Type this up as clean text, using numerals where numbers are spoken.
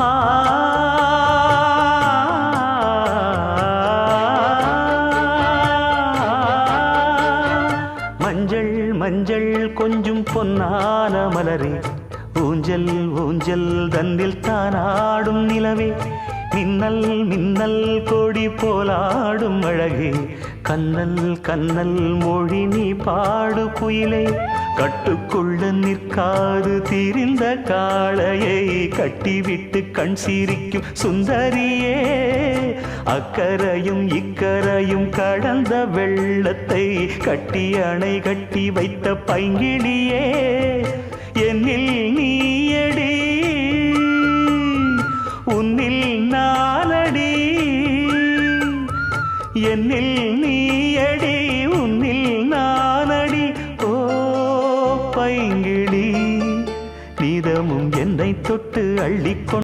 ஆ மஞ்சள் மஞ்சள் கொஞ்சம் பொன்னான மலரே, ஊஞ்சல் ஊஞ்சல் தன்னில் தானாடும் நிலவே, மின்னல் மின்னல் கொடி போலாடும் அழகே, கண்ணல் கண்ணல் மொழி நீ பாடு குயிலே, கட்டுக்குள்ள நிற்காது திரிந்த காளையை கட்டிவிட்டு கண் சிரிக்கும் சுந்தரியே, அக்கரையும் இக்கரையும் கடந்த வெள்ளத்தை கட்டி அணை கட்டி வைத்த பைங்கிளியே, என்னில் நீயடி உன்னில் நானடி, என்னில் நீயடி உன்னில் நானடி, ஓ பைங்கிளி நீதமும் என்னை தொட்டு அள்ளிக்கொண்டு